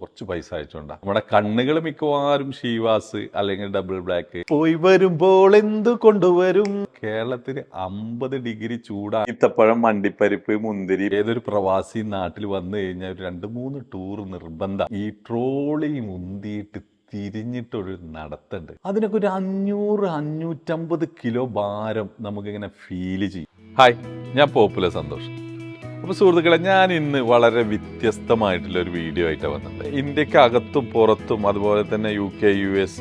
കുറച്ച് പൈസ അയച്ചോണ്ടാ നമ്മുടെ കണ്ണുകൾ മിക്കവാറും ഷീവാസ് അല്ലെങ്കിൽ ഡബിൾ ബ്ലാക്ക് പോയി വരുമ്പോൾ എന്ത് കൊണ്ടുവരും. കേരളത്തിൽ 50 ഡിഗ്രി ചൂടാ. ഈത്തപ്പഴം, മണ്ടിപ്പരിപ്പ്, മുന്തിരി. ഏതൊരു പ്രവാസി നാട്ടിൽ വന്നു കഴിഞ്ഞാൽ ഒരു 2-3 ടൂർ നിർബന്ധം. ഈ ട്രോളി മുന്തിയിട്ട് തിരിഞ്ഞിട്ടൊരു നടത്തുണ്ട്. അതിനൊക്കെ ഒരു 500-550 കിലോ ഭാരം നമുക്കിങ്ങനെ ഫീല് ചെയ്യും. ഹായ്, ഞാൻ പോപ്പുലർ സന്തോഷ്. അപ്പോൾ സുഹൃത്തുക്കളെ, ഞാൻ ഇന്ന് വളരെ വ്യത്യസ്തമായിട്ടുള്ള ഒരു വീഡിയോ ആയിട്ടാണ് വന്നത്. ഇന്ത്യക്ക് അകത്തും പുറത്തും അതുപോലെ തന്നെ UK, US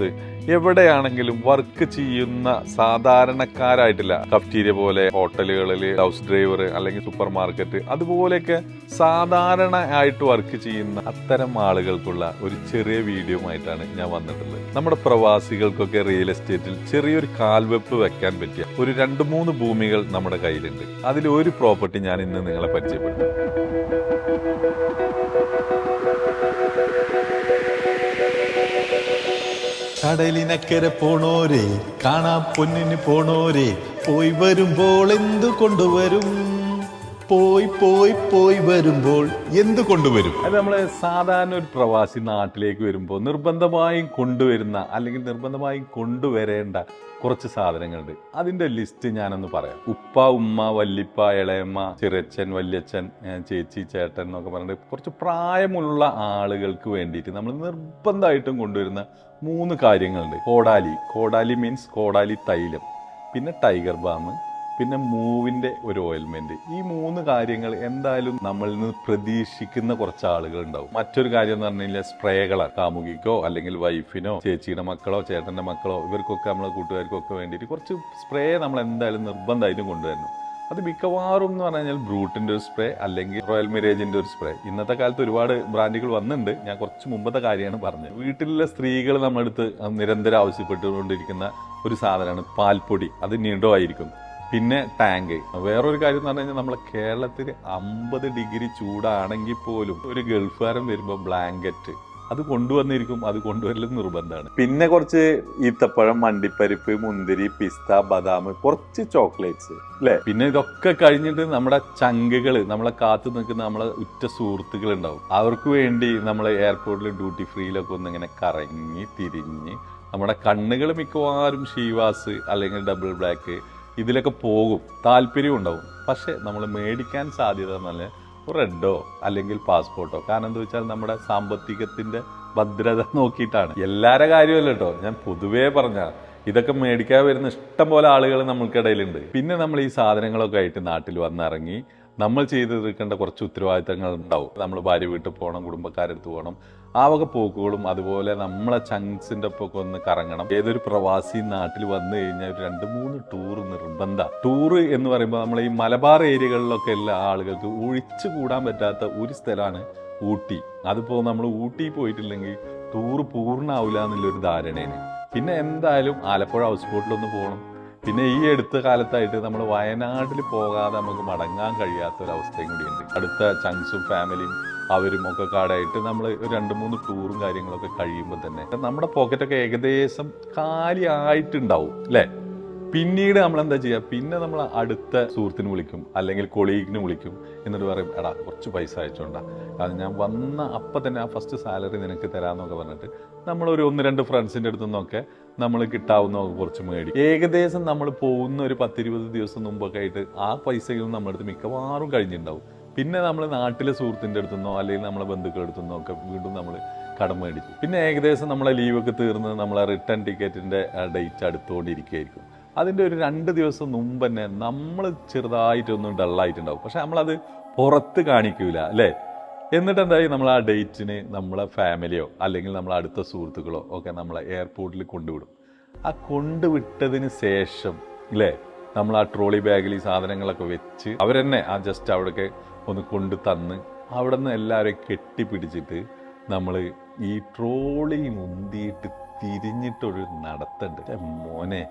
എവിടെയാണെങ്കിലും വർക്ക് ചെയ്യുന്ന സാധാരണക്കാരായിട്ടില്ല, കഫ്റ്റീരിയ പോലെ ഹോട്ടലുകളിൽ ഹൗസ് ഡ്രൈവർ അല്ലെങ്കിൽ സൂപ്പർ മാർക്കറ്റ് അതുപോലെയൊക്കെ സാധാരണ ആയിട്ട് വർക്ക് ചെയ്യുന്ന അത്തരം ആളുകൾക്കുള്ള ഒരു ചെറിയ വീഡിയോ ആയിട്ടാണ് ഞാൻ വന്നിട്ടുള്ളത്. നമ്മുടെ പ്രവാസികൾക്കൊക്കെ റിയൽ എസ്റ്റേറ്റിൽ ചെറിയൊരു കാൽവെപ്പ് വെക്കാൻ പറ്റിയ ഒരു 2-3 ഭൂമികൾ നമ്മുടെ കയ്യിലുണ്ട്. അതിൽ ഒരു പ്രോപ്പർട്ടി ഞാൻ ഇന്ന് നിങ്ങളെ പരിചയപ്പെടുത്തും. കടലിനക്കരെ പോണോരെ, കാണാ പൊന്നിന് പോണോരെ, പോയി വരുമ്പോൾ എന്തു കൊണ്ടുവരും, പോയി പോയി പോയി വരുമ്പോൾ എന്ത് കൊണ്ടുവരും. അത് നമ്മൾ സാധാരണ ഒരു പ്രവാസി നാട്ടിലേക്ക് വരുമ്പോൾ നിർബന്ധമായും കൊണ്ടുവരുന്ന അല്ലെങ്കിൽ നിർബന്ധമായും കൊണ്ടുവരേണ്ട കുറച്ച് സാധനങ്ങളുണ്ട്. അതിന്റെ ലിസ്റ്റ് ഞാനൊന്ന് പറയാം. ഉപ്പ, ഉമ്മ, വല്ലിപ്പ, ഇളയമ്മ, ചെറിയച്ഛൻ, വല്യച്ഛൻ, ചേച്ചി, ചേട്ടൻ എന്നൊക്കെ പറഞ്ഞിട്ട് കുറച്ച് പ്രായമുള്ള ആളുകൾക്ക് വേണ്ടിയിട്ട് നമ്മൾ നിർബന്ധമായിട്ടും കൊണ്ടുവരുന്ന 3 കാര്യങ്ങളുണ്ട്. കോടാലി മീൻസ് കോടാലി തൈലം, പിന്നെ ടൈഗർ ബാം, പിന്നെ മൂവിന്റെ ഒരു ഓയിൽമെന്റ്. ഈ 3 കാര്യങ്ങൾ എന്തായാലും നമ്മളിൽ നിന്ന് പ്രതീക്ഷിക്കുന്ന കുറച്ച് ആളുകൾ ഉണ്ടാവും. മറ്റൊരു കാര്യം എന്ന് പറഞ്ഞു കഴിഞ്ഞാൽ സ്പ്രേകളാണ്. കാമുകിക്കോ അല്ലെങ്കിൽ വൈഫിനോ ചേച്ചിയുടെ മക്കളോ ചേട്ടന്റെ മക്കളോ ഇവർക്കൊക്കെ നമ്മളെ കൂട്ടുകാർക്കൊക്കെ വേണ്ടിയിട്ട് കുറച്ച് സ്പ്രേ നമ്മൾ എന്തായാലും നിർബന്ധമായിട്ടും കൊണ്ടുവരണം. അത് മിക്കവാറും എന്ന് പറഞ്ഞു കഴിഞ്ഞാൽ ബ്രൂട്ടിന്റെ ഒരു സ്പ്രേ അല്ലെങ്കിൽ റോയൽ മിരേജിന്റെ ഒരു സ്പ്രേ. ഇന്നത്തെ കാലത്ത് ഒരുപാട് ബ്രാൻഡുകൾ വന്നിട്ടുണ്ട്. ഞാൻ കുറച്ച് മുമ്പത്തെ കാര്യമാണ് പറഞ്ഞത്. വീട്ടിലുള്ള സ്ത്രീകൾ നമ്മളടുത്ത് നിരന്തരം ആവശ്യപ്പെട്ടുകൊണ്ടിരിക്കുന്ന ഒരു സാധനമാണ് പാൽപ്പൊടി. അത് നിഡോ ആയിരിക്കും. പിന്നെ ടാങ്ക്. വേറൊരു കാര്യം എന്ന് പറഞ്ഞു കഴിഞ്ഞാൽ നമ്മളെ കേരളത്തിൽ 50 ഡിഗ്രി ചൂടാണെങ്കിൽ പോലും ഒരു ഗൾഫുകാരൻ വരുമ്പോൾ ബ്ലാങ്കറ്റ് അത് കൊണ്ടുവന്നിരിക്കും. അത് കൊണ്ടുവരലും നിർബന്ധമാണ്. പിന്നെ കുറച്ച് ഈത്തപ്പഴം, മണ്ടിപ്പരിപ്പ്, മുന്തിരി, പിസ്ത, ബദാം, കുറച്ച് ചോക്ലേറ്റ്സ് അല്ലെ. പിന്നെ ഇതൊക്കെ കഴിഞ്ഞിട്ട് നമ്മുടെ ചങ്കുകൾ, നമ്മളെ കാത്തു നിൽക്കുന്ന നമ്മളെ ഉറ്റ സുഹൃത്തുക്കൾ ഉണ്ടാവും. അവർക്ക് വേണ്ടി നമ്മൾ എയർപോർട്ടിൽ ഡ്യൂട്ടി ഫ്രീയിലൊക്കെ ഒന്ന് ഇങ്ങനെ കറങ്ങി തിരിഞ്ഞ് നമ്മുടെ കണ്ണുകൾ മിക്കവാറും ഷീവാസ് അല്ലെങ്കിൽ ഡബിൾ ബ്ലാക്ക് ഇതിലൊക്കെ പോകും. താല്പര്യം ഉണ്ടാവും. പക്ഷെ നമ്മൾ മേടിക്കാൻ സാധ്യത നല്ല റെഡോ അല്ലെങ്കിൽ പാസ്പോർട്ടോ. കാരണം എന്താ വെച്ചാൽ നമ്മുടെ സാമ്പത്തികത്തിന്റെ ഭദ്രത നോക്കിയിട്ടാണ്. എല്ലാവരുടെ കാര്യമല്ല കേട്ടോ, ഞാൻ പൊതുവേ പറഞ്ഞ ഇതൊക്കെ മേടിക്കാൻ വരുന്ന ഇഷ്ടം പോലെ ആളുകൾ നമ്മൾക്കിടയിലുണ്ട്. പിന്നെ നമ്മൾ ഈ സാധനങ്ങളൊക്കെ ആയിട്ട് നാട്ടിൽ വന്നിറങ്ങി നമ്മൾ ചെയ്ത് തീർക്കേണ്ട കുറച്ച് ഉത്തരവാദിത്തങ്ങൾ ഉണ്ടാവും. നമ്മൾ ഭാര്യ വീട്ടിൽ പോകണം, കുടുംബക്കാരെടുത്ത് പോകണം, ആ വക പോക്കുകളും അതുപോലെ നമ്മളെ ചങ്സിന്റെ ഒപ്പൊക്കെ ഒന്ന് കറങ്ങണം. ഏതൊരു പ്രവാസി നാട്ടിൽ വന്നു കഴിഞ്ഞാൽ ഒരു 2-3 ടൂർ നിർബന്ധം. ടൂറ് എന്ന് പറയുമ്പോൾ നമ്മൾ ഈ മലബാർ ഏരിയകളിലൊക്കെ എല്ലാ ആളുകൾക്ക് ഒഴിച്ചു കൂടാൻ പറ്റാത്ത ഒരു സ്ഥലമാണ് ഊട്ടി. അതിപ്പോൾ നമ്മൾ ഊട്ടി പോയിട്ടില്ലെങ്കിൽ ടൂർ പൂർണ്ണമാവില്ല എന്നുള്ളൊരു ധാരണയാണ്. പിന്നെ എന്തായാലും ആലപ്പുഴ ഹൗസ് ബോട്ടിലൊന്ന് പോകണം. പിന്നെ ഈ അടുത്ത കാലത്തായിട്ട് നമ്മൾ വയനാട്ടിൽ പോകാതെ നമുക്ക് മടങ്ങാൻ കഴിയാത്തൊരവസ്ഥയും കൂടിയുണ്ട്. അടുത്ത ചങ്സും ഫാമിലിയും അവരും ഒക്കെ കാടായിട്ട് നമ്മൾ 2-3 ടൂറും കാര്യങ്ങളൊക്കെ കഴിയുമ്പോൾ തന്നെ നമ്മുടെ പോക്കറ്റൊക്കെ ഏകദേശം കാലി ആയിട്ടുണ്ടാവും അല്ലേ. പിന്നീട് നമ്മൾ എന്താ ചെയ്യുക, പിന്നെ നമ്മൾ അടുത്ത സുഹൃത്തിന് വിളിക്കും അല്ലെങ്കിൽ കൊളീഗിന് വിളിക്കും. എന്നിട്ട് പറയും, എടാ കുറച്ച് പൈസ അയച്ചോണ്ടാ, അത് ഞാൻ വന്ന അപ്പം തന്നെ ആ ഫസ്റ്റ് സാലറി നിനക്ക് തരാമെന്നൊക്കെ പറഞ്ഞിട്ട് നമ്മളൊരു 1-2 ഫ്രണ്ട്സിൻ്റെ അടുത്തു നിന്നൊക്കെ നമ്മൾ കിട്ടാവുന്ന കുറച്ച് മേടിക്കും. ഏകദേശം നമ്മൾ പോകുന്ന ഒരു 10-20 ദിവസം മുമ്പൊക്കെ ആയിട്ട് ആ പൈസകളും നമ്മുടെ അടുത്ത് മിക്കവാറും കഴിഞ്ഞിട്ടുണ്ടാവും. പിന്നെ നമ്മൾ നാട്ടിലെ സുഹൃത്തിൻ്റെ അടുത്തുനിന്നോ അല്ലെങ്കിൽ നമ്മളെ ബന്ധുക്കളുടെ അടുത്തുനിന്നോ ഒക്കെ വീണ്ടും നമ്മൾ കടം മേടിക്കും. പിന്നെ ഏകദേശം നമ്മളെ ലീവൊക്കെ തീർന്ന് നമ്മളെ റിട്ടേൺ ടിക്കറ്റിൻ്റെ ഡേറ്റ് അടുത്തുകൊണ്ടിരിക്കുകയായിരിക്കും. അതിൻ്റെ ഒരു 2 ദിവസം മുമ്പ് തന്നെ നമ്മൾ ചെറുതായിട്ടൊന്നും ഡള്ളായിട്ടുണ്ടാവും. പക്ഷെ നമ്മളത് പുറത്ത് കാണിക്കൂല അല്ലേ. എന്നിട്ട് എന്തായി, നമ്മൾ ആ ഡേറ്റിന് നമ്മളെ ഫാമിലിയോ അല്ലെങ്കിൽ നമ്മളെ അടുത്ത സുഹൃത്തുക്കളോ ഒക്കെ നമ്മളെ എയർപോർട്ടിൽ കൊണ്ടുവിടും. ആ കൊണ്ടുവിട്ടതിന് ശേഷം അല്ലേ നമ്മൾ ആ ട്രോളി ബാഗിൽ ഈ സാധനങ്ങളൊക്കെ വെച്ച് അവരെന്നെ ആ ജസ്റ്റ് അവിടെയൊക്കെ ഒന്ന് കൊണ്ടു തന്ന് അവിടെ നിന്ന് എല്ലാവരെയും കെട്ടിപ്പിടിച്ചിട്ട് നമ്മൾ ഈ ട്രോളി മുന്തിയിട്ട് തിരിഞ്ഞിട്ടൊരു നടത്തുണ്ട്. മോനെ,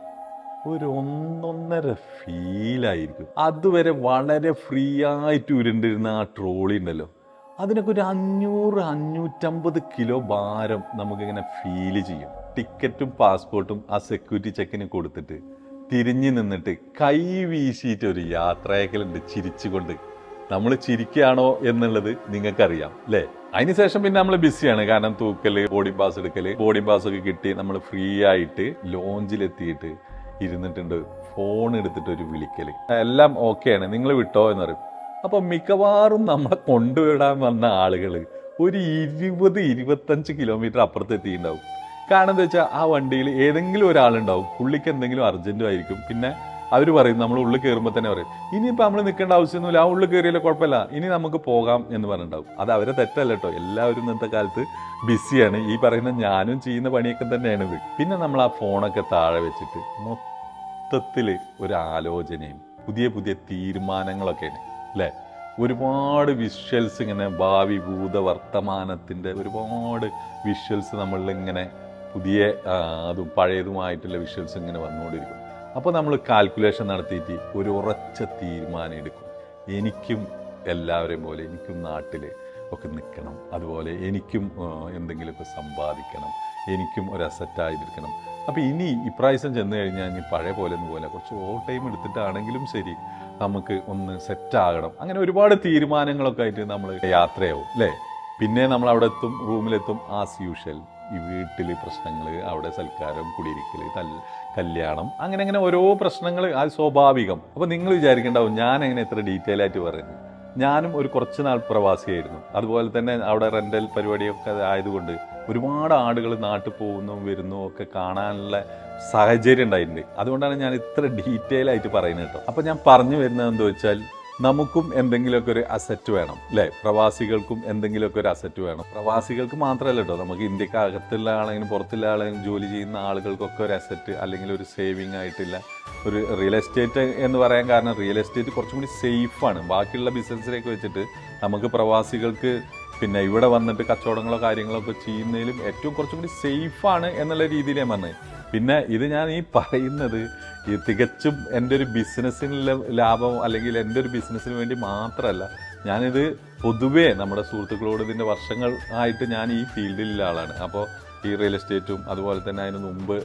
ഒരു 1.5 ഫീലായിരിക്കും. അതുവരെ വളരെ ഫ്രീ ആയിട്ട് ഉരുണ്ടിരുന്ന ആ ട്രോളി ഉണ്ടല്ലോ, അതിനൊക്കെ ഒരു 500-550 കിലോ ഭാരം നമുക്കിങ്ങനെ ഫീല് ചെയ്യും. ടിക്കറ്റും പാസ്പോർട്ടും ആ സെക്യൂരിറ്റി ചെക്കിന് കൊടുത്തിട്ട് തിരിഞ്ഞു നിന്നിട്ട് കൈ വീശിയിട്ട് ഒരു യാത്രയക്കലുണ്ട് ചിരിച്ചുകൊണ്ട്. നമ്മൾ ചിരിക്കുകയാണോ എന്നുള്ളത് നിങ്ങൾക്കറിയാം അല്ലേ. അതിനുശേഷം പിന്നെ നമ്മൾ ബിസിയാണ്. കാരണം തൂക്കല്, ബോർഡിംഗ് പാസ് എടുക്കല്, ബോർഡിംഗ് പാസ് ഒക്കെ കിട്ടി നമ്മൾ ഫ്രീ ആയിട്ട് ലോഞ്ചിലെത്തിയിട്ട് ഇരുന്നിട്ടുണ്ട്. ഫോൺ എടുത്തിട്ട് ഒരു വിളിക്കല്, എല്ലാം ഓക്കെയാണ്, നിങ്ങൾ വിട്ടോ എന്ന് പറയും. അപ്പോൾ മിക്കവാറും നമ്മളെ കൊണ്ടുവിടാൻ വന്ന ആളുകൾ ഒരു 20-25 കിലോമീറ്റർ അപ്പുറത്ത് എത്തിയിട്ടുണ്ടാവും. കാരണം എന്താ വെച്ചാൽ ആ വണ്ടിയിൽ ഏതെങ്കിലും ഒരാളുണ്ടാവും, പുള്ളിക്ക് എന്തെങ്കിലും അർജൻറ്റും ആയിരിക്കും. പിന്നെ അവർ പറയും, നമ്മൾ ഉള്ളിൽ കയറുമ്പോൾ തന്നെ പറയും, ഇനിയിപ്പോൾ നമ്മൾ നിൽക്കേണ്ട ആവശ്യമൊന്നുമില്ല, ആ ഉള്ളിൽ കയറിയാലേ കുഴപ്പമില്ല, ഇനി നമുക്ക് പോകാം എന്ന് പറഞ്ഞിട്ടുണ്ടാവും. അത് അവരെ തെറ്റല്ല കേട്ടോ, എല്ലാവരും ഇന്നത്തെ കാലത്ത് ബിസിയാണ്. ഈ പറയുന്ന ഞാനും ചെയ്യുന്ന പണിയൊക്കെ തന്നെയാണിത്. പിന്നെ നമ്മൾ ആ ഫോണൊക്കെ താഴെ വെച്ചിട്ട് മൊത്തത്തിൽ ഒരു ആലോചനയും പുതിയ പുതിയ തീരുമാനങ്ങളൊക്കെയാണ് അല്ലേ. ഒരുപാട് വിഷ്വൽസ് ഇങ്ങനെ ഭാവി ഭൂത വർത്തമാനത്തിൻ്റെ ഒരുപാട് വിഷ്വൽസ് നമ്മളിങ്ങനെ പുതിയ അതും പഴയതുമായിട്ടുള്ള വിഷ്വൽസ് ഇങ്ങനെ വന്നുകൊണ്ടിരിക്കും. അപ്പോൾ നമ്മൾ കാൽക്കുലേഷൻ നടത്തിയിട്ട് ഒരു ഉറച്ച തീരുമാനം എടുക്കും. എനിക്കും എല്ലാവരെയും പോലെ എനിക്കും നാട്ടിൽ ഒക്കെ നിൽക്കണം, അതുപോലെ എനിക്കും എന്തെങ്കിലുമൊക്കെ സമ്പാദിക്കണം, എനിക്കും ഒരു അസറ്റായിരിക്കണം. അപ്പോൾ ഇനി ഇപ്രാവശ്യം ചെന്ന് കഴിഞ്ഞാൽ ഇനി പഴയ പോലെ കുറച്ച് ഓവർ ടൈം എടുത്തിട്ടാണെങ്കിലും ശരി നമുക്ക് ഒന്ന് സെറ്റാകണം. അങ്ങനെ ഒരുപാട് തീരുമാനങ്ങളൊക്കെ ആയിട്ട് നമ്മൾ യാത്രയാവും അല്ലേ. പിന്നെ നമ്മൾ അവിടെ എത്തും, റൂമിലെത്തും, ആസ് യൂഷ്വൽ ഈ വീട്ടിൽ പ്രശ്നങ്ങൾ, അവിടെ സൽക്കാരം, കുടിയിരിക്കൽ, കല്യാണം, അങ്ങനെ ഓരോ പ്രശ്നങ്ങൾ, അത് സ്വാഭാവികം. അപ്പോൾ നിങ്ങൾ വിചാരിക്കേണ്ടാവും ഞാൻ എങ്ങനെ ഇത്ര ഡീറ്റെയിൽ ആയിട്ട് പറയുന്നത്. ഞാനും ഒരു കുറച്ച് നാൾ പ്രവാസിയായിരുന്നു. അതുപോലെ തന്നെ അവിടെ റെൻ്റൽ പരിപാടിയൊക്കെ ആയതുകൊണ്ട് ഒരുപാട് ആളുകൾ നാട്ടിൽ പോകുന്നു വരുന്നു ഒക്കെ കാണാനുള്ള സാഹചര്യം ഉണ്ടായിട്ടുണ്ട്. അതുകൊണ്ടാണ് ഞാൻ ഇത്ര ഡീറ്റെയിൽ ആയിട്ട് പറയുന്നത് കേട്ടോ. അപ്പോൾ ഞാൻ പറഞ്ഞു വരുന്നത് എന്താ വെച്ചാൽ, നമുക്കും എന്തെങ്കിലുമൊക്കെ ഒരു അസറ്റ് വേണം അല്ലേ. പ്രവാസികൾക്കും എന്തെങ്കിലുമൊക്കെ ഒരു അസറ്റ് വേണം. പ്രവാസികൾക്ക് മാത്രമല്ല കേട്ടോ, നമുക്ക് ഇന്ത്യക്ക് അകത്തുള്ള ആളെങ്കിലും പുറത്തുള്ള ആളെങ്കിലും ജോലി ചെയ്യുന്ന ആളുകൾക്കൊക്കെ ഒരു അസറ്റ് അല്ലെങ്കിൽ ഒരു സേവിങ് ആയിട്ടില്ല ഒരു റിയൽ എസ്റ്റേറ്റ് എന്ന് പറയാൻ കാരണം റിയൽ എസ്റ്റേറ്റ് കുറച്ചും കൂടി സേഫാണ്. ബാക്കിയുള്ള ബിസിനസ്സിലേക്ക് വെച്ചിട്ട് നമുക്ക് പ്രവാസികൾക്ക് പിന്നെ ഇവിടെ വന്നിട്ട് കച്ചവടങ്ങളോ കാര്യങ്ങളോ ഒക്കെ ചെയ്യുന്നതിലും ഏറ്റവും കുറച്ചും കൂടി സേഫാണ് എന്നുള്ള രീതിയിൽ ഞാൻ പറഞ്ഞത്. പിന്നെ ഇത് ഞാൻ ഈ പറയുന്നത് ഈ തികച്ചും എൻ്റെ ഒരു ബിസിനസ്സിനുള്ള ലാഭം അല്ലെങ്കിൽ എൻ്റെ ഒരു ബിസിനസ്സിന് വേണ്ടി മാത്രമല്ല. ഞാനിത് പൊതുവേ നമ്മുടെ സുഹൃത്തുക്കളോട് ഇതിൻ്റെ വർഷങ്ങൾ ആയിട്ട് ഞാൻ ഈ ഫീൽഡിലുള്ള ആളാണ്. അപ്പോൾ ഈ റിയൽ എസ്റ്റേറ്റും അതുപോലെ തന്നെ അതിന് മുമ്പ്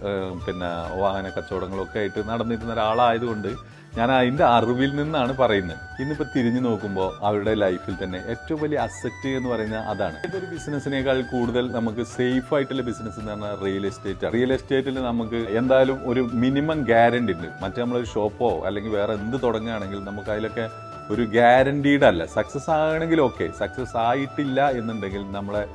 പിന്നെ വാഹന കച്ചവടങ്ങളൊക്കെ ആയിട്ട് നടന്നിരുന്ന ഒരാളായതുകൊണ്ട് ഞാൻ അതിൻ്റെ അറിവിൽ നിന്നാണ് പറയുന്നത്. ഇന്നിപ്പോൾ തിരിഞ്ഞു നോക്കുമ്പോൾ അവരുടെ ലൈഫിൽ തന്നെ ഏറ്റവും വലിയ അസറ്റ് എന്ന് പറയുന്നത് അതാണ്. ഇതൊരു ബിസിനസ്സിനേക്കാൾ കൂടുതൽ നമുക്ക് സേഫ് ആയിട്ടുള്ള ബിസിനസ് എന്ന് പറഞ്ഞാൽ റിയൽ എസ്റ്റേറ്റ്. റിയൽ എസ്റ്റേറ്റിൽ നമുക്ക് എന്തായാലും ഒരു മിനിമം ഗ്യാരണ്ടി ഉണ്ട്. മറ്റേ നമ്മളൊരു ഷോപ്പോ അല്ലെങ്കിൽ വേറെ എന്ത് തുടങ്ങുകയാണെങ്കിൽ നമുക്ക് അതിലൊക്കെ ഒരു ഗ്യാരണ്ടീഡ് അല്ല. സക്സസ് ആകണമെങ്കിൽ ഓക്കെ, സക്സസ് ആയിട്ടില്ല എന്നുണ്ടെങ്കിൽ നമ്മളെ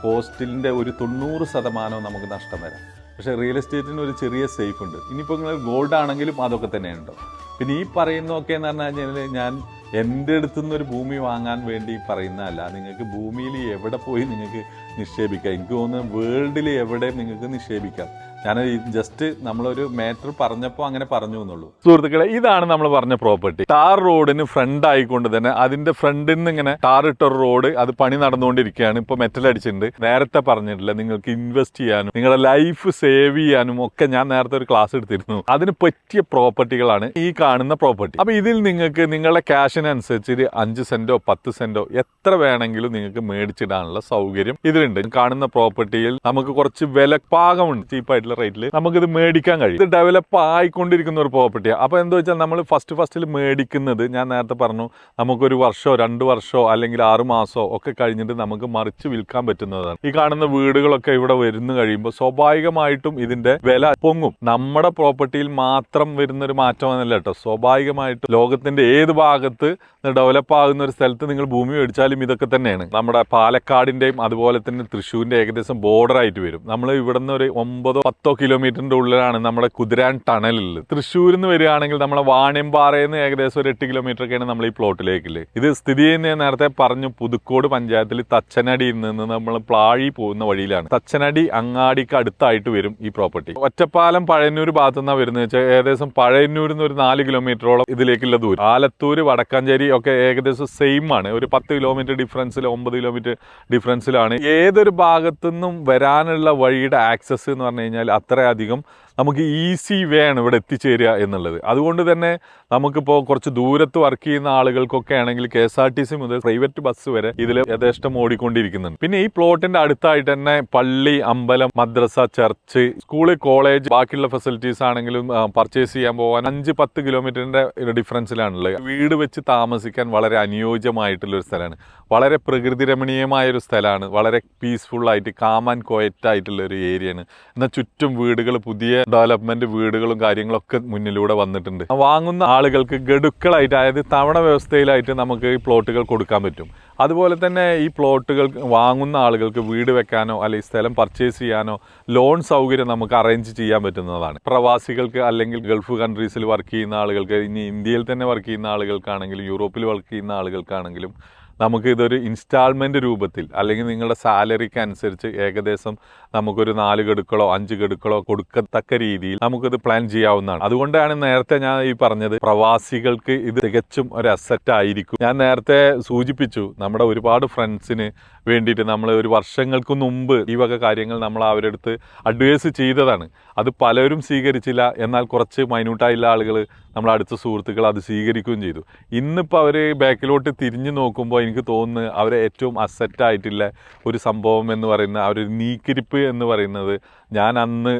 കോസ്റ്റിൻ്റെ ഒരു 90% നമുക്ക് നഷ്ടം വരാം. പക്ഷേ റിയൽ എസ്റ്റേറ്റിന് ഒരു ചെറിയ സേഫ് ഉണ്ട്. ഇനിയിപ്പോൾ നിങ്ങൾ ഗോൾഡ് ആണെങ്കിലും അതൊക്കെ തന്നെയുണ്ടോ. പിന്നെ ഈ പറയുന്നതൊക്കെ എന്ന് പറഞ്ഞു കഴിഞ്ഞാൽ ഞാൻ എൻ്റെ അടുത്തുനിന്ന് ഒരു ഭൂമി വാങ്ങാൻ വേണ്ടി പറയുന്നതല്ല. നിങ്ങൾക്ക് ഭൂമിയിൽ എവിടെ പോയി നിങ്ങൾക്ക് നിക്ഷേപിക്കാം. എനിക്ക് തോന്നുന്നു വേൾഡിൽ എവിടെ നിങ്ങൾക്ക് നിക്ഷേപിക്കാം. ഞാൻ ജസ്റ്റ് നമ്മളൊരു മാറ്റർ പറഞ്ഞപ്പോൾ അങ്ങനെ പറഞ്ഞു എന്നുള്ളൂ. സുഹൃത്തുക്കളെ, ഇതാണ് നമ്മൾ പറഞ്ഞ പ്രോപ്പർട്ടി. ടാർ റോഡിന് ഫ്രണ്ട് ആയിക്കൊണ്ട് തന്നെ അതിന്റെ ഫ്രണ്ടിൽ നിന്ന് ഇങ്ങനെ ടാർ ഇട്ട റോഡ്, അത് പണി നടന്നുകൊണ്ടിരിക്കുകയാണ്. ഇപ്പോൾ മെറ്റൽ അടിച്ചിട്ടുണ്ട്. നേരത്തെ പറഞ്ഞിട്ടില്ല, നിങ്ങൾക്ക് ഇൻവെസ്റ്റ് ചെയ്യാനും നിങ്ങളുടെ ലൈഫ് സേവ് ചെയ്യാനും ഒക്കെ ഞാൻ നേരത്തെ ഒരു ക്ലാസ് എടുത്തിരുന്നു. അതിന് പറ്റിയ പ്രോപ്പർട്ടികളാണ് ഈ കാണുന്ന പ്രോപ്പർട്ടി. അപ്പോൾ ഇതിൽ നിങ്ങൾക്ക് നിങ്ങളുടെ ക്യാഷിനനുസരിച്ച് 5 സെന്റോ 10 സെന്റോ എത്ര വേണമെങ്കിലും നിങ്ങൾക്ക് മേടിച്ചിടാനുള്ള സൗകര്യം ഇതിലുണ്ട്. കാണുന്ന പ്രോപ്പർട്ടിയിൽ നമുക്ക് കുറച്ച് വിലപ്പാകമുണ്ട്. ചീപ്പായിട്ടുള്ള റേറ്റിൽ നമുക്കിത് മേടിക്കാൻ കഴിയും. ഇത് ഡെവലപ്പ് ആയിക്കൊണ്ടിരിക്കുന്ന ഒരു പ്രോപ്പർട്ടിയാണ്. അപ്പോൾ എന്താ വെച്ചാൽ നമ്മൾ ഫസ്റ്റിൽ മേടിക്കുന്നത് ഞാൻ നേരത്തെ പറഞ്ഞു, നമുക്കൊരു വർഷമോ 2 വർഷമോ അല്ലെങ്കിൽ 6 മാസമോ ഒക്കെ കഴിഞ്ഞിട്ട് നമുക്ക് മറിച്ച് വിൽക്കാൻ പറ്റുന്നതാണ്. ഈ കാണുന്ന വീടുകളൊക്കെ ഇവിടെ വരുന്നു കഴിയുമ്പോൾ സ്വാഭാവികമായിട്ടും ഇതിന്റെ വില പൊങ്ങും. നമ്മുടെ പ്രോപ്പർട്ടിയിൽ മാത്രം വരുന്നൊരു മാറ്റമൊന്നുമല്ല കേട്ടോ. സ്വാഭാവികമായിട്ടും ലോകത്തിന്റെ ഏത് ഭാഗത്ത് ഡെവലപ്പ് ആകുന്ന ഒരു സ്ഥലത്ത് നിങ്ങൾ ഭൂമി മേടിച്ചാലും ഇതൊക്കെ തന്നെയാണ്. നമ്മുടെ പാലക്കാടിന്റെയും അതുപോലെ തന്നെ തൃശ്ശൂരിന്റെ ഏകദേശം ബോർഡർ ആയിട്ട് വരും. നമ്മൾ ഇവിടുന്ന് ഒരു 9-10 കിലോമീറ്ററിന്റെ ഉള്ളിലാണ് നമ്മുടെ കുതിരാൻ ടണലുള്ളത്. തൃശ്ശൂരിൽ നിന്ന് വരികയാണെങ്കിൽ നമ്മളെ വാണിയമ്പാറയിൽ നിന്ന് ഏകദേശം ഒരു 8 കിലോമീറ്റർ ഒക്കെയാണ് നമ്മൾ ഈ പ്ലോട്ടിലേക്കുള്ളത്. ഇത് സ്ഥിതി ചെയ്യുന്ന നേരത്തെ പറഞ്ഞു പുതുക്കോട് പഞ്ചായത്തിൽ തച്ചനടിയിൽ നിന്ന് നമ്മൾ പ്ലാഴി പോകുന്ന വഴിയിലാണ്. തച്ചനടി അങ്ങാടിക്ക് അടുത്തായിട്ട് വരും ഈ പ്രോപ്പർട്ടി. ഒറ്റപ്പാലം പഴയന്നൂർ ഭാഗത്തു നിന്നാണ് വരുന്നത് വെച്ചാൽ ഏകദേശം പഴയന്നൂരിൽ നിന്ന് ഒരു 4 കിലോമീറ്ററോളം ഇതിലേക്കുള്ള ദൂരം. ആലത്തൂര് വടക്കാഞ്ചേരി ഒക്കെ ഏകദേശം സെയിം ആണ്. ഒരു 10 കിലോമീറ്റർ ഡിഫറൻസിൽ 9 കിലോമീറ്റർ ഡിഫറൻസിലാണ്. ഏതൊരു ഭാഗത്തു നിന്നും വരാനുള്ള വഴിയുടെ ആക്സസ് എന്ന് പറഞ്ഞു കഴിഞ്ഞാൽ അത്രയധികം നമുക്ക് ഈസി വേ ആണ് ഇവിടെ എത്തിച്ചേരുക എന്നുള്ളത്. അതുകൊണ്ട് തന്നെ നമുക്കിപ്പോൾ കുറച്ച് ദൂരത്ത് വർക്ക് ചെയ്യുന്ന ആളുകൾക്കൊക്കെ ആണെങ്കിൽ KSRTC മുതൽ പ്രൈവറ്റ് ബസ് വരെ ഇതിൽ യഥേഷ്ടം ഓടിക്കൊണ്ടിരിക്കുന്നുണ്ട്. പിന്നെ ഈ പ്ലോട്ടിന്റെ അടുത്തായിട്ട് തന്നെ പള്ളി, അമ്പലം, മദ്രസ, ചർച്ച്, സ്കൂള്, കോളേജ്, ബാക്കിയുള്ള ഫെസിലിറ്റീസ് ആണെങ്കിലും പർച്ചേസ് ചെയ്യാൻ പോകാൻ 5-10 കിലോമീറ്ററിന്റെ ഡിഫറൻസിലാണുള്ളത്. വീട് വെച്ച് താമസിക്കാൻ വളരെ അനുയോജ്യമായിട്ടുള്ളൊരു സ്ഥലമാണ്. വളരെ പ്രകൃതി രമണീയമായ ഒരു സ്ഥലമാണ്. വളരെ പീസ്ഫുൾ ആയിട്ട് കാം ആൻഡ് ക്വയറ്റ് ആയിട്ടുള്ള ഒരു ഏരിയയാണ്. എന്നാൽ ചുറ്റും വീടുകൾ, പുതിയ ഡെവലപ്മെന്റ് വീടുകളും കാര്യങ്ങളൊക്കെ മുന്നിലൂടെ വന്നിട്ടുണ്ട്. വാങ്ങുന്ന ആളുകൾക്ക് ഗഡുക്കളായിട്ട്, അതായത് തവണ വ്യവസ്ഥയിലായിട്ട് നമുക്ക് ഈ പ്ലോട്ടുകൾ കൊടുക്കാൻ പറ്റും. അതുപോലെ തന്നെ ഈ പ്ലോട്ടുകൾ വാങ്ങുന്ന ആളുകൾക്ക് വീട് വെക്കാനോ അല്ലെങ്കിൽ സ്ഥലം പർച്ചേസ് ചെയ്യാനോ ലോൺ സൗകര്യം നമുക്ക് അറേഞ്ച് ചെയ്യാൻ പറ്റുന്നതാണ്. പ്രവാസികൾക്ക് അല്ലെങ്കിൽ ഗൾഫ് കൺട്രീസിൽ വർക്ക് ചെയ്യുന്ന ആളുകൾക്ക്, ഇനി ഇന്ത്യയിൽ തന്നെ വർക്ക് ചെയ്യുന്ന ആളുകൾക്കാണെങ്കിലും യൂറോപ്പിൽ വർക്ക് ചെയ്യുന്ന ആളുകൾക്കാണെങ്കിലും നമുക്ക് ഇതൊരു ഇൻസ്റ്റാൾമെൻറ്റ് രൂപത്തിൽ അല്ലെങ്കിൽ നിങ്ങളുടെ സാലറിക്ക് അനുസരിച്ച് ഏകദേശം നമുക്കൊരു 4 ഗഡുക്കളോ 5 ഗഡുക്കളോ കൊടുക്കത്തക്ക രീതിയിൽ നമുക്കിത് പ്ലാൻ ചെയ്യാവുന്നതാണ്. അതുകൊണ്ടാണ് നേരത്തെ ഞാൻ ഈ പറഞ്ഞത് പ്രവാസികൾക്ക് ഇത് തികച്ചും ഒരു അസറ്റ് ആയിരിക്കും. ഞാൻ നേരത്തെ സൂചിപ്പിച്ചു, നമ്മുടെ ഒരുപാട് ഫ്രണ്ട്സിന് വേണ്ടിയിട്ട് നമ്മൾ ഒരു വർഷങ്ങൾക്ക് മുമ്പ് ഈ വക കാര്യങ്ങൾ നമ്മൾ അവരുടെ അടുത്ത് അഡ്വൈസ് ചെയ്തതാണ്. അത് പലരും സ്വീകരിച്ചില്ല. എന്നാൽ കുറച്ച് മൈന്യൂട്ടായുള്ള ആളുകൾ, നമ്മുടെ അടുത്ത സുഹൃത്തുക്കൾ അത് സ്വീകരിക്കുകയും ചെയ്തു. ഇന്നിപ്പോൾ അവർ ബാക്കിലോട്ട് തിരിഞ്ഞു നോക്കുമ്പോൾ എനിക്ക് തോന്നുന്നു അവരെ ഏറ്റവും അസറ്റായിട്ടുള്ള ഒരു സംഭവം എന്ന് പറയുന്ന ആ ഒരു നീക്കിരിപ്പ് എന്ന് പറയുന്നത് ഞാൻ അന്ന്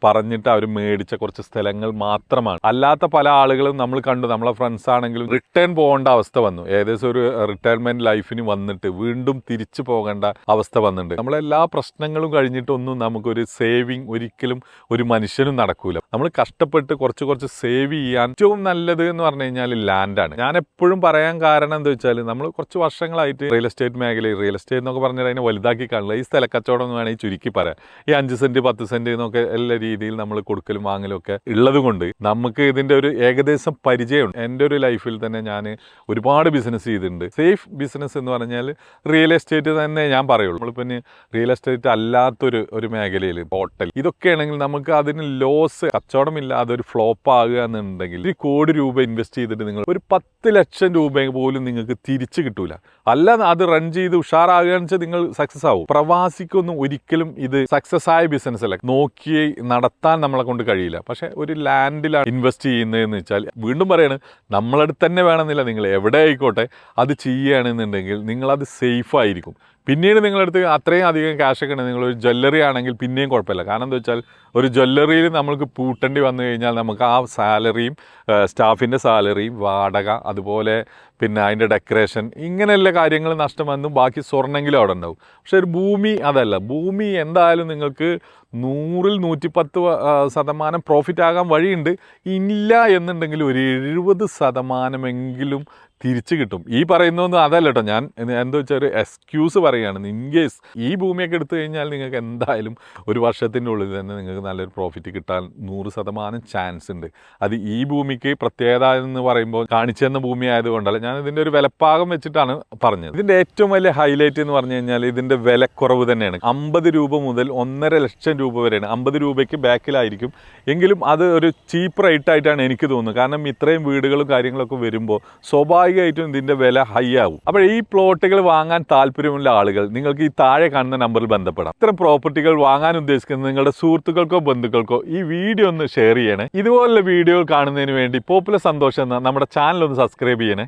പറഞ്ഞിട്ട് അവർ മേടിച്ച കുറച്ച് സ്ഥലങ്ങൾ മാത്രമാണ്. അല്ലാത്ത പല ആളുകളും നമ്മൾ കണ്ടു. നമ്മളെ ഫ്രണ്ട്സ് ആണെങ്കിലും റിട്ടേൺ പോകേണ്ട അവസ്ഥ വന്നു. ഏകദേശം ഒരു റിട്ടയർമെന്റ് ലൈഫിന് വന്നിട്ട് വീണ്ടും തിരിച്ചു പോകേണ്ട അവസ്ഥ വന്നിട്ടുണ്ട്. നമ്മളെല്ലാ പ്രശ്നങ്ങളും കഴിഞ്ഞിട്ടൊന്നും നമുക്കൊരു സേവിങ് ഒരിക്കലും ഒരു മനുഷ്യനും നടക്കൂല. നമ്മൾ കഷ്ടപ്പെട്ട് കുറച്ച് സേവ് ചെയ്യാൻ ഏറ്റവും നല്ലത് എന്ന് പറഞ്ഞു കഴിഞ്ഞാൽ ലാൻഡാണ്. ഞാൻ എപ്പോഴും പറയാൻ കാരണം എന്താ വെച്ചാൽ, നമ്മൾ കുറച്ച് വർഷങ്ങളായിട്ട് റിയൽ എസ്റ്റേറ്റ് മേഖലയിൽ, റിയൽ എസ്റ്റേറ്റ് എന്നൊക്കെ പറഞ്ഞാൽ അതിനെ വലുതാക്കി കാണില്ല, ഈ സ്ഥലക്കച്ചവടം എന്ന് വേണമെങ്കിൽ ചുരുക്കി പറയാം. ഈ 5 സെന്റ് 10 സെന്റ് എന്നൊക്കെ എല്ലാ രീതിയിൽ നമ്മൾ കൊടുക്കലും വാങ്ങലും ഒക്കെ ഉള്ളത് കൊണ്ട് നമുക്ക് ഇതിന്റെ ഒരു ഏകദേശം പരിചയമുണ്ട്. എൻ്റെ ഒരു ലൈഫിൽ തന്നെ ഞാൻ ഒരുപാട് ബിസിനസ് ചെയ്തിട്ടുണ്ട്. സേഫ് ബിസിനസ് എന്ന് പറഞ്ഞാൽ റിയൽ എസ്റ്റേറ്റ് തന്നെ ഞാൻ പറയുള്ളൂ. നമ്മളിപ്പോൾ റിയൽ എസ്റ്റേറ്റ് അല്ലാത്തൊരു മേഖലയിൽ ഹോട്ടൽ ഇതൊക്കെയാണെങ്കിൽ നമുക്ക് അതിന് ലോസ്, കച്ചവടമില്ലാതെ ഒരു ഫ്ലോപ്പ് ആകുക എന്നുണ്ടെങ്കിൽ 1 കോടി രൂപ ഇൻവെസ്റ്റ് ചെയ്തിട്ട് നിങ്ങൾ ഒരു 10 ലക്ഷം രൂപ പോലും നിങ്ങൾക്ക് തിരിച്ചു കിട്ടൂല. അല്ല അത് റൺ ചെയ്ത് ഉഷാറാകുകയെന്ന് വെച്ചാൽ നിങ്ങൾ സക്സസ് ആവും. പ്രവാസിക്കൊന്നും ഒരിക്കലും ഇത് സക്സസ് ആയ ബിസിനസ് അല്ല, നോക്കി നടത്താൻ നമ്മളെ കൊണ്ട് കഴിയില്ല. പക്ഷെ ഒരു ലാൻഡിലാണ് ഇൻവെസ്റ്റ് ചെയ്യുന്നതെന്ന് വെച്ചാൽ, വീണ്ടും പറയാണ്, നമ്മളടുത്ത് തന്നെ വേണമെന്നില്ല, നിങ്ങൾ എവിടെ ആയിക്കോട്ടെ അത് ചെയ്യുകയാണെന്നുണ്ടെങ്കിൽ നിങ്ങളത് സേഫ് ആയിരിക്കും. പിന്നീട് നിങ്ങളടുത്ത് അത്രയും അധികം ക്യാഷൊക്കെ ഉണ്ടെങ്കിൽ നിങ്ങളൊരു ജ്വല്ലറി ആണെങ്കിൽ പിന്നെയും കുഴപ്പമില്ല. കാരണം എന്താ വെച്ചാൽ ഒരു ജ്വല്ലറിയിൽ നമ്മൾക്ക് പൂട്ടേണ്ടി വന്നു കഴിഞ്ഞാൽ നമുക്ക് ആ സാലറിയും സ്റ്റാഫിൻ്റെ സാലറിയും വാടക, അതുപോലെ പിന്നെ അതിൻ്റെ ഡെക്കറേഷൻ, ഇങ്ങനെയുള്ള കാര്യങ്ങൾ നഷ്ടം വന്നും ബാക്കി സ്വർണ്ണമെങ്കിലും അവിടെ ഉണ്ടാവും. പക്ഷെ ഒരു ഭൂമി അതല്ല. ഭൂമി എന്തായാലും നിങ്ങൾക്ക് 100-ൽ 110% പ്രോഫിറ്റ് ആകാൻ വഴിയുണ്ട്. ഇല്ല എന്നുണ്ടെങ്കിൽ ഒരു 70% തിരിച്ചു കിട്ടും. ഈ പറയുന്നതൊന്നും അതല്ല കേട്ടോ. ഞാൻ എന്താ വെച്ചാൽ ഒരു എക്സ്ക്യൂസ് പറയുകയാണ്. ഇൻ കേസ് ഈ ഭൂമിയൊക്കെ എടുത്തു കഴിഞ്ഞാൽ നിങ്ങൾക്ക് എന്തായാലും ഒരു വർഷത്തിൻ്റെ ഉള്ളിൽ തന്നെ നിങ്ങൾക്ക് നല്ലൊരു പ്രോഫിറ്റ് കിട്ടാൻ 100% ചാൻസ് ഉണ്ട്. അത് ഈ ഭൂമിക്ക് പ്രത്യേകത എന്ന് പറയുമ്പോൾ കാണിച്ചു തന്ന ഭൂമി ആയതുകൊണ്ടല്ല, ഞാൻ ഇതിൻ്റെ ഒരു വിലപ്പാകം വെച്ചിട്ടാണ് പറഞ്ഞത്. ഇതിൻ്റെ ഏറ്റവും വലിയ ഹൈലൈറ്റ് എന്ന് പറഞ്ഞു കഴിഞ്ഞാൽ ഇതിൻ്റെ വിലക്കുറവ് തന്നെയാണ്. 50 രൂപ മുതൽ 1.5 ലക്ഷം രൂപ വരെയാണ്. 50 രൂപയ്ക്ക് ബാക്കിലായിരിക്കും. എങ്കിലും അത് ഒരു ചീപ്പ് റേറ്റ് ആയിട്ടാണ് എനിക്ക് തോന്നുന്നത്. കാരണം ഇത്രയും വീടുകളും കാര്യങ്ങളൊക്കെ വരുമ്പോൾ സ്വാഭാവികമായിട്ടും ഇതിൻ്റെ വില ഹൈ ആവും. അപ്പോൾ ഈ പ്ലോട്ടുകൾ വാങ്ങാൻ താല്പര്യമുള്ള ആളുകൾ നിങ്ങൾക്ക് ഈ താഴെ കാണുന്ന നമ്പറിൽ ബന്ധപ്പെടാം. ഇത്തരം പ്രോപ്പർട്ടികൾ വാങ്ങാൻ ഉദ്ദേശിക്കുന്ന നിങ്ങളുടെ സുഹൃത്തുക്കൾക്കോ ബന്ധുക്കൾക്കോ ഈ വീഡിയോ ഒന്ന് ഷെയർ ചെയ്യണേ. ഇതുപോലുള്ള വീഡിയോകൾ കാണുന്നതിന് വേണ്ടി പോപ്പുലർ സന്തോഷം എന്ന നമ്മുടെ ചാനൽ ഒന്ന് സബ്സ്ക്രൈബ് ചെയ്യണേ.